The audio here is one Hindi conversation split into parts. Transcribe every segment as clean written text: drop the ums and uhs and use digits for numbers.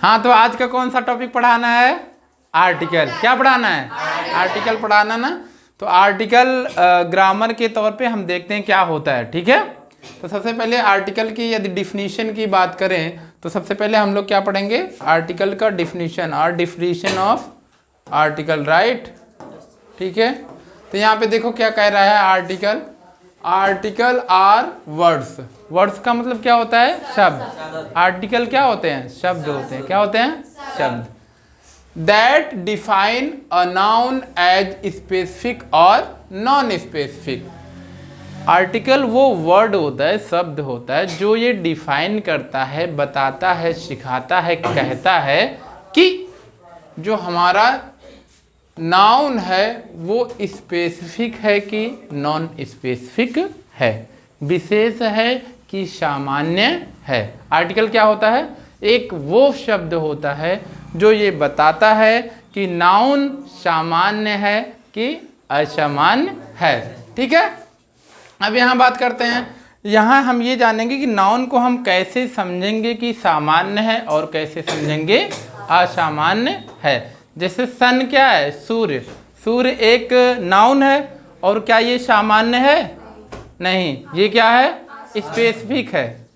हाँ, तो आज का कौन सा टॉपिक पढ़ाना है? आर्टिकल। क्या पढ़ाना है? आर्टिकल पढ़ाना ना। तो आर्टिकल ग्रामर के तौर पे हम देखते हैं क्या होता है, ठीक है। तो सबसे पहले आर्टिकल की यदि डिफिनीशन की बात करें तो सबसे पहले हम लोग क्या पढ़ेंगे? आर्टिकल का डिफिनीशन और डिफिनीशन ऑफ आर्टिकल, राइट, ठीक है। तो यहाँ पे देखो क्या कह रहा है article. Article are words. Words का मतलब क्या होता है? शब्द। आर्टिकल क्या होते हैं? शब्द होते हैं। क्या होते हैं? शब्द। That define a noun as specific और नॉन स्पेसिफिक। आर्टिकल वो वर्ड होता है, शब्द होता है जो ये डिफाइन करता है, बताता है, सिखाता है, कहता है कि जो हमारा नाउन है वो स्पेसिफिक है कि नॉन स्पेसिफिक है, विशेष है कि सामान्य है। आर्टिकल क्या होता है? एक वो शब्द होता है जो ये बताता है कि नाउन सामान्य है कि असामान्य है, ठीक है। अब यहाँ बात करते हैं, यहाँ हम ये जानेंगे कि नाउन को हम कैसे समझेंगे कि सामान्य है और कैसे समझेंगे असामान्य है। जैसे सन क्या है? सूर्य। सूर्य एक नाउन है और क्या ये सामान्य है? नहीं, ये क्या है? स्पेसिफिक है।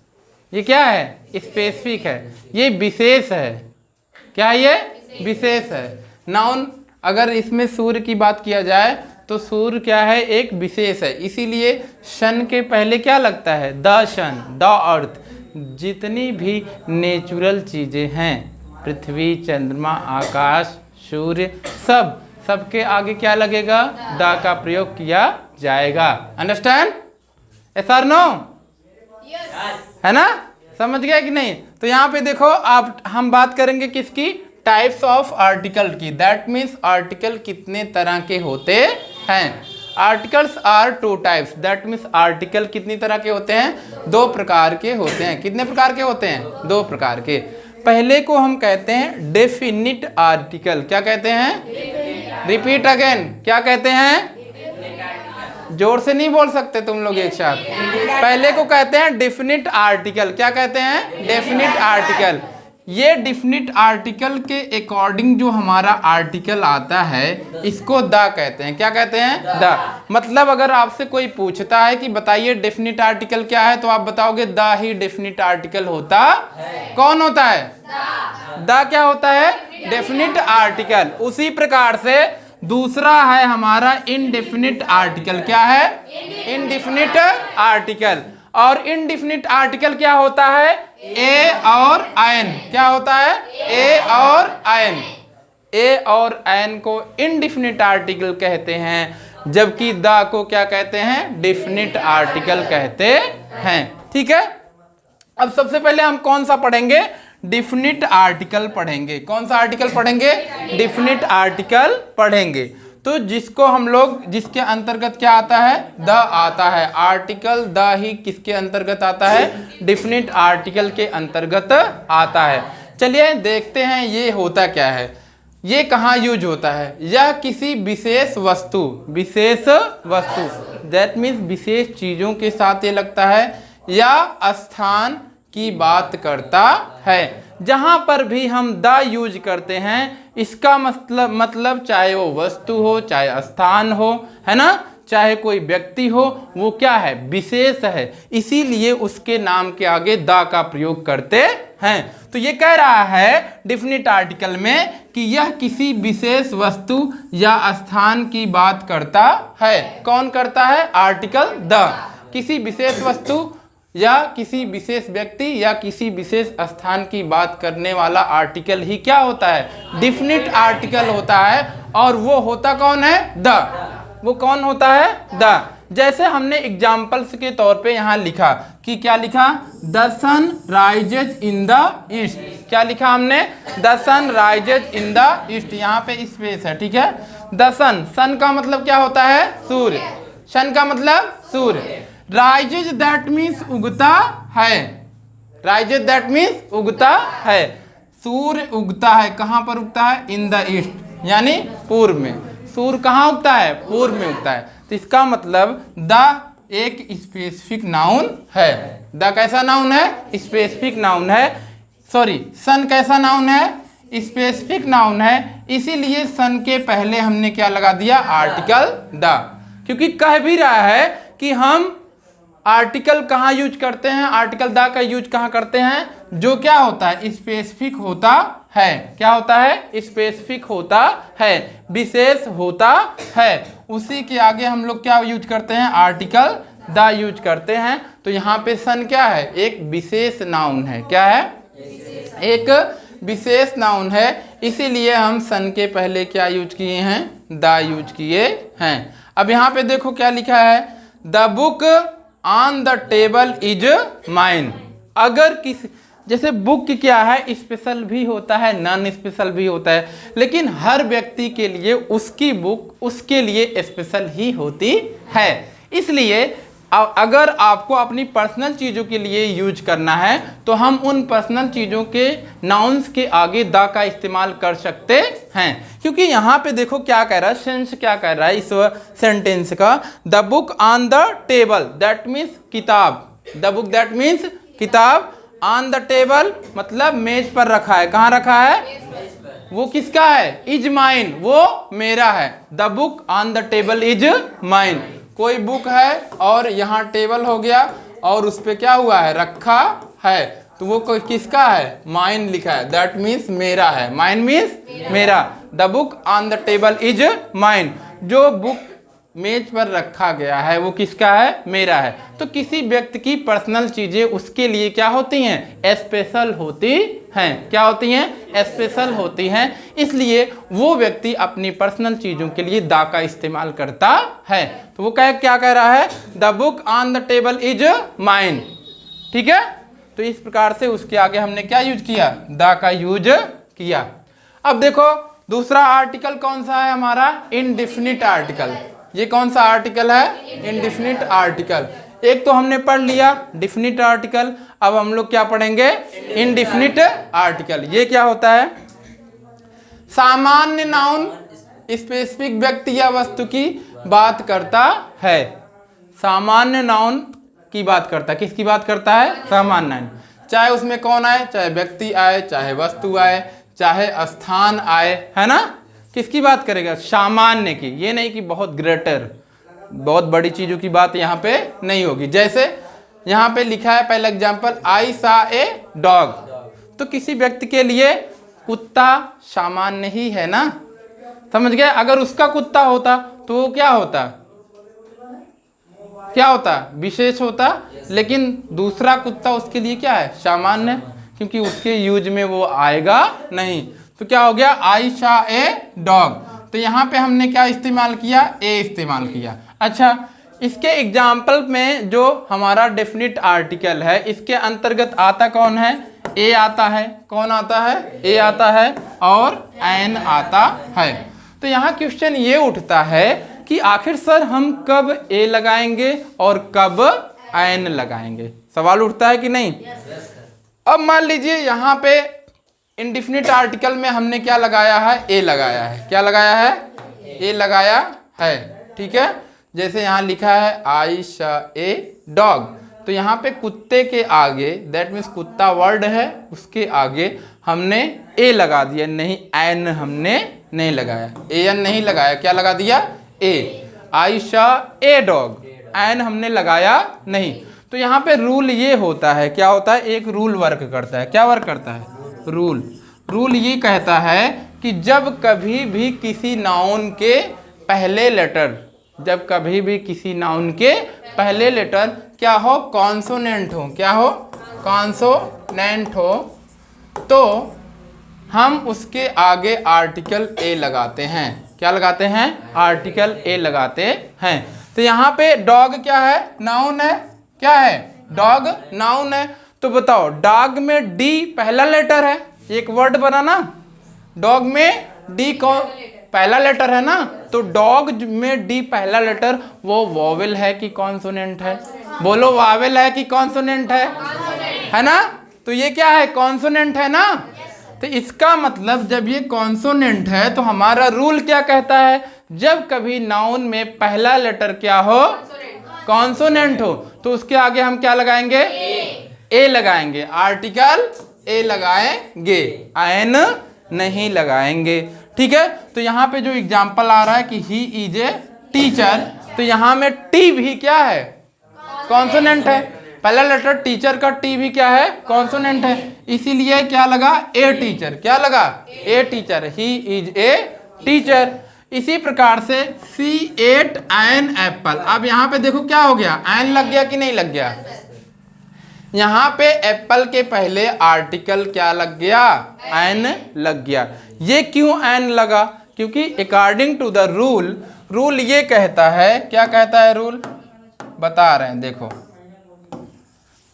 ये क्या है? स्पेसिफिक है, ये विशेष है। क्या ये? विशेष है। नाउन अगर इसमें सूर्य की बात किया जाए तो सूर्य क्या है? एक विशेष है। इसीलिए सन के पहले क्या लगता है? The sun, the earth. जितनी भी नेचुरल चीज़ें हैं, पृथ्वी, चंद्रमा, आकाश, सूर्य, सबके आगे क्या लगेगा? द का प्रयोग किया जाएगा। अंडरस्टैंड? यस और नो? है ना? समझ गया कि नहीं? तो यहाँ पे देखो, आप हम बात करेंगे किसकी? टाइप्स ऑफ आर्टिकल की। दैट मीन्स आर्टिकल कितने तरह के होते हैं। Articles are two types. That means article कितनी तरह के होते हैं? दो प्रकार के होते हैं। कितने प्रकार के होते हैं? दो प्रकार के। पहले को हम कहते हैं डेफिनिट आर्टिकल। क्या कहते हैं? Repeat again. क्या कहते हैं? जोर से नहीं बोल सकते तुम लोग एक साथ। पहले को कहते हैं डेफिनिट आर्टिकल। क्या कहते हैं? Definite article. ये डेफिनिट आर्टिकल के अकॉर्डिंग जो हमारा आर्टिकल आता है इसको द कहते हैं। क्या कहते हैं? द। मतलब अगर आपसे कोई पूछता है कि बताइए डेफिनिट आर्टिकल क्या है, तो आप बताओगे द ही डेफिनिट आर्टिकल होता है। कौन होता है? द क्या होता है? Definite article. उसी प्रकार से दूसरा है हमारा इनडेफिनिट आर्टिकल। क्या है? Indefinite article. और इनडेफिनिट आर्टिकल क्या होता है? ए और एन। क्या होता है? ए और एन। ए और एन को इनडेफिनिट आर्टिकल कहते हैं, जबकि द को क्या कहते हैं? डेफिनिट आर्टिकल कहते हैं, ठीक है। अब सबसे पहले हम कौन सा पढ़ेंगे? डेफिनिट आर्टिकल पढ़ेंगे। कौन सा आर्टिकल पढ़ेंगे? डेफिनिट आर्टिकल पढ़ेंगे। तो जिसको हम लोग, जिसके अंतर्गत क्या आता है? द आता है। आर्टिकल द ही किसके अंतर्गत आता है? डेफिनिट आर्टिकल के अंतर्गत आता है। चलिए देखते हैं ये होता क्या है, ये कहाँ यूज होता है। यह किसी विशेष वस्तु, विशेष वस्तु दैट मीन्स विशेष चीजों के साथ ये लगता है, या स्थान की बात करता है। जहां पर भी हम द यूज करते हैं इसका मतलब चाहे वो वस्तु हो, चाहे स्थान हो, है ना, चाहे कोई व्यक्ति हो, वो क्या है? विशेष है। इसीलिए उसके नाम के आगे द का प्रयोग करते हैं। तो ये कह रहा है डेफिनिट आर्टिकल में कि यह किसी विशेष वस्तु या स्थान की बात करता है। कौन करता है? Article the. किसी विशेष वस्तु या किसी विशेष व्यक्ति या किसी विशेष स्थान की बात करने वाला आर्टिकल ही क्या होता है? डेफिनिट आर्टिकल होता है। और वो होता कौन है? द। वो कौन होता है? द। जैसे हमने एग्जाम्पल्स के तौर पे यहाँ लिखा कि क्या लिखा? The sun rises in the east. क्या लिखा हमने? The sun rises in the east. यहाँ पे स्पेस है, ठीक है। द सन, सन का मतलब क्या होता है? सूर्य। सन का मतलब सूर्य। राइजेज दैट मीन्स उगता है। राइजेज दैट मीन्स उगता है। सूर्य उगता है। कहाँ पर उगता है? इन द ईस्ट, यानी पूर्व में। सूर्य कहाँ उगता है? पूर्व में उगता है। तो इसका मतलब द एक स्पेसिफिक नाउन है। द कैसा नाउन है? स्पेसिफिक नाउन है। सॉरी, सन कैसा नाउन है? स्पेसिफिक नाउन है, इसीलिए सन के पहले हमने क्या लगा दिया? आर्टिकल द, क्योंकि कह भी रहा है कि हम आर्टिकल कहाँ यूज करते हैं, आर्टिकल द का यूज कहाँ करते हैं? जो क्या होता है? स्पेसिफिक होता है। क्या होता है? स्पेसिफिक होता है, विशेष होता है, उसी के आगे हम लोग क्या यूज करते हैं? आर्टिकल द यूज करते हैं। तो यहाँ पे सन क्या है? एक विशेष नाउन है। क्या है? एक विशेष नाउन है, इसीलिए हम सन के पहले क्या यूज किए हैं? द यूज किए हैं। अब यहाँ पे देखो क्या लिखा है? The book on the table is mine. अगर किसी, जैसे बुक क्या है? स्पेशल भी होता है, नॉन स्पेशल भी होता है, लेकिन हर व्यक्ति के लिए उसकी बुक उसके लिए स्पेशल ही होती है। इसलिए अगर आपको अपनी पर्सनल चीज़ों के लिए यूज करना है तो हम उन पर्सनल चीज़ों के नाउन्स के आगे द का इस्तेमाल कर सकते हैं, क्योंकि यहाँ पे देखो क्या कह रहा है, सेंस क्या कह रहा है इस सेंटेंस का? The book on the table, that means किताब। द बुक दैट मीन्स किताब, ऑन द टेबल मतलब मेज पर रखा है। कहाँ रखा है? वो किसका है? इज माइन, वो मेरा है। The book on the table is mine. कोई बुक है और यहाँ टेबल हो गया और उस पे क्या हुआ है? रखा है, तो वो कोई किसका है? माइन लिखा है, दैट मीन्स मेरा है। माइन मीन्स मेरा। The book on the table is mine. जो बुक मेज पर रखा गया है वो किसका है? मेरा है। तो किसी व्यक्ति की पर्सनल चीजें उसके लिए क्या होती हैं? स्पेशल होती हैं। क्या होती हैं? स्पेशल होती हैं। इसलिए वो व्यक्ति अपनी पर्सनल चीजों के लिए द का इस्तेमाल करता है। तो वो क्या कह रहा है? The book on the table is mine. ठीक है, तो इस प्रकार से उसके आगे हमने क्या यूज किया? द का यूज किया। अब देखो दूसरा आर्टिकल कौन सा है हमारा? Indefinite article. ये कौन सा आर्टिकल है? Indefinite article. एक तो हमने पढ़ लिया डिफिनिट आर्टिकल, अब हम लोग क्या पढ़ेंगे? Indefinite article. ये क्या होता है? सामान्य नाउन स्पेसिफिक व्यक्ति या वस्तु की बात करता है। सामान्य नाउन की बात करता है। किसकी बात करता है? सामान्य नाउन। चाहे उसमें कौन आए, चाहे व्यक्ति आए, चाहे वस्तु आए, चाहे स्थान आए, है ना? किसकी बात करेगा? सामान्य की। ये नहीं कि बहुत ग्रेटर, बहुत बड़ी चीजों की बात यहाँ पे नहीं होगी। जैसे यहाँ पे लिखा है पहला एग्जांपल, आई सा ए डॉग। तो किसी व्यक्ति के लिए कुत्ता सामान्य ही है ना, समझ गए? अगर उसका कुत्ता होता तो वो क्या होता? क्या होता? विशेष होता। लेकिन दूसरा कुत्ता उसके लिए क्या है? सामान्य, क्योंकि उसके यूज में वो आएगा नहीं। तो क्या हो गया? आई सा ए डॉग। तो यहाँ पे हमने क्या इस्तेमाल किया? ए इस्तेमाल किया। अच्छा, इसके एग्जाम्पल में जो हमारा डेफिनिट आर्टिकल है इसके अंतर्गत आता कौन है? ए आता है। कौन आता है? ए आता है और एन आता है। तो यहाँ क्वेश्चन ये उठता है कि आखिर सर हम कब ए लगाएंगे और कब एन लगाएंगे? सवाल उठता है कि नहीं? अब मान लीजिए यहाँ पे इनडिफिनिट आर्टिकल में हमने क्या लगाया है? ए लगाया है। क्या लगाया है? ए लगाया है। ठीक है, जैसे यहाँ लिखा है आई सा ए डॉग, तो यहाँ पे कुत्ते के आगे, दैट मीन्स कुत्ता वर्ड है, उसके आगे हमने ए लगा दिया, नहीं एन हमने नहीं लगाया, ए एन नहीं लगाया। क्या लगा दिया? ए। आई सा ए डॉग, एन हमने लगाया नहीं। तो यहाँ पे रूल ये होता है, क्या होता है? एक रूल वर्क करता है। क्या वर्क करता है? रूल ये कहता है कि जब कभी भी किसी नाउन के पहले लेटर, जब कभी भी किसी नाउन के पहले लेटर क्या हो? कॉन्सोनेंट हो। क्या हो? कॉन्सोनेंट हो, तो हम उसके आगे आर्टिकल ए लगाते हैं। क्या लगाते हैं? आर्टिकल ए लगाते हैं। तो यहाँ पे डॉग क्या है? नाउन है। क्या है? डॉग नाउन है। तो बताओ, डॉग में डी पहला लेटर है, एक वर्ड बना ना, डॉग में डी कौन पहला लेटर है ना, तो डॉग में डी पहला लेटर वो वॉवेल है कि कॉन्सोनेंट है? बोलो, वॉवेल है कि कॉन्सोनेंट है ना? तो ये क्या है? कॉन्सोनेंट है ना। तो इसका मतलब जब ये कॉन्सोनेंट है तो हमारा रूल क्या कहता है? जब कभी नाउन में पहला लेटर क्या हो? कॉन्सोनेंट हो, तो उसके आगे हम क्या लगाएंगे? ए लगाएंगे, आर्टिकल ए लगाएंगे, एन नहीं लगाएंगे। ठीक है, तो यहाँ पे जो एग्जाम्पल आ रहा है कि ही इज ए टीचर, तो यहाँ में टी भी क्या है, कॉन्सोनेंट है। पहला लेटर टीचर का टी भी क्या है, कॉन्सोनेंट है, इसीलिए क्या लगा, ए टीचर। क्या लगा, a teacher, he is a teacher. इसी प्रकार से सी एट एन एप्पल। अब यहाँ पे देखो क्या हो गया, एन लग गया कि नहीं लग गया। यहाँ पे एप्पल के पहले आर्टिकल क्या लग गया, एन लग गया। ये क्यों एन लगा, क्योंकि according to the rule, rule ये कहता है, क्या कहता है रूल, बता रहे हैं देखो।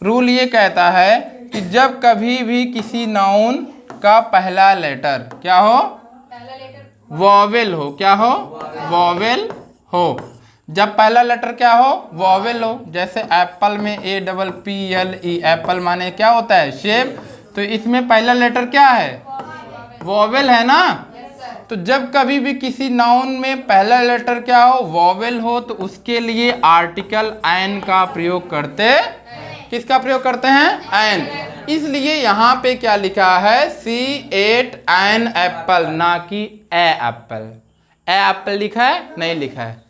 रूल ये कहता है कि जब कभी भी किसी नाउन का पहला लेटर क्या हो, वॉवेल हो, क्या हो, वॉवेल हो। जब पहला लेटर क्या हो, वॉवेल हो, जैसे एप्पल में APPLE, एप्पल माने क्या होता है, शेप, तो इसमें पहला लेटर क्या है, वॉवेल है ना। तो जब कभी भी किसी नाउन में पहला लेटर क्या हो, वॉवेल हो, तो उसके लिए आर्टिकल एन का प्रयोग करते, किसका प्रयोग करते हैं, एन। इसलिए यहाँ पे क्या लिखा है, सी एट एन एप्पल, ना कि ए एप्पल। ए एप्पल लिखा है, नहीं लिखा है।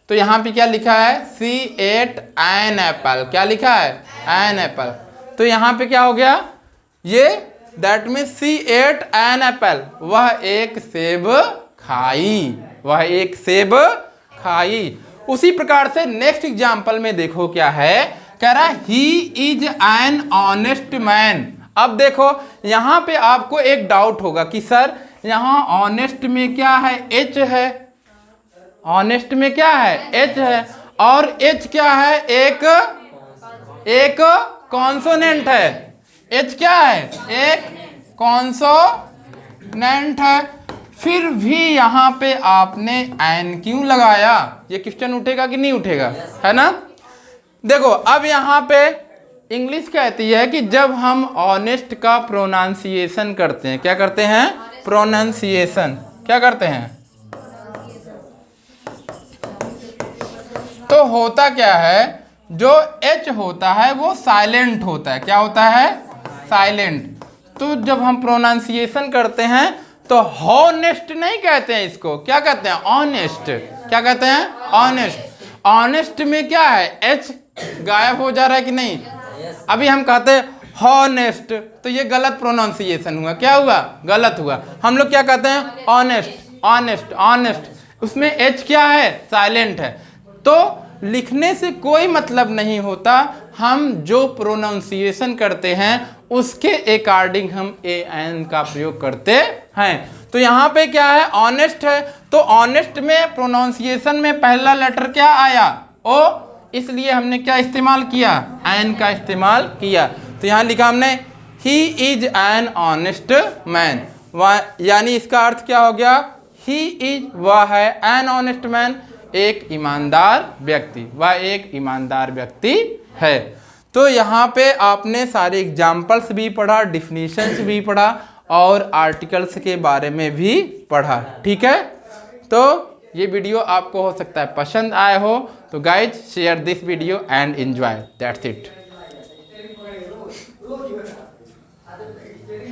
तो यहाँ पे क्या लिखा है, सी एट एन एप्पल, क्या लिखा है, एन एप्पल। तो यहाँ पे क्या हो गया, ये that mean she ate an apple, वह एक सेब खाई, वह एक सेब खाई। उसी प्रकार से नेक्स्ट एग्जाम्पल में देखो क्या है, कह रहा he is an honest man. अब देखो यहाँ पे आपको एक डाउट होगा कि सर यहाँ ऑनेस्ट में क्या है, एच है, ऑनेस्ट में क्या है, एच है, और एच क्या है, एक कॉन्सोनेंट है। एच क्या है, एक कॉन्सोनेंट है। फिर भी यहाँ पे आपने एन क्यों लगाया, ये क्वेश्चन उठेगा कि नहीं उठेगा, है ना। देखो अब यहाँ पे इंग्लिश कहती है कि जब हम ऑनेस्ट का प्रोनाउंसिएशन करते हैं, क्या करते हैं, प्रोनाउंसिएशन, क्या करते हैं, तो होता क्या है, जो एच होता है वो साइलेंट होता है, क्या होता है, साइलेंट। तो जब हम प्रोनाउंसिएशन करते हैं तो हॉनेस्ट नहीं कहते हैं, इसको क्या कहते हैं, ऑनेस्ट। क्या कहते हैं, ऑनेस्ट। ऑनेस्ट में क्या है, एच गायब हो जा रहा है कि नहीं। अभी हम कहते हैं हॉनेस्ट, तो ये गलत प्रोनाउंसिएशन हुआ, क्या हुआ, गलत हुआ। हम लोग क्या कहते हैं, ऑनेस्ट, ऑनेस्ट, ऑनेस्ट, उसमें एच क्या है, साइलेंट है। तो लिखने से कोई मतलब नहीं होता, हम जो प्रोनाउंसिएशन करते हैं उसके अकॉर्डिंग हम ए एन का प्रयोग करते हैं। तो यहाँ पे क्या है, ऑनेस्ट है, तो ऑनेस्ट में प्रोनाउंसिएशन में पहला लेटर क्या आया, ओ, इसलिए हमने क्या इस्तेमाल किया, एन का इस्तेमाल किया। तो यहाँ लिखा हमने he is an honest man, यानी इसका अर्थ क्या हो गया, ही इज, वह है, एन ऑनेस्ट मैन, एक ईमानदार व्यक्ति, वह एक ईमानदार व्यक्ति है। तो यहाँ पे आपने सारे एग्जाम्पल्स भी पढ़ा, डिफिनीशंस भी पढ़ा और आर्टिकल्स के बारे में भी पढ़ा। ठीक है, तो ये वीडियो आपको हो सकता है पसंद आए हो, तो guys share this video and enjoy, that's it.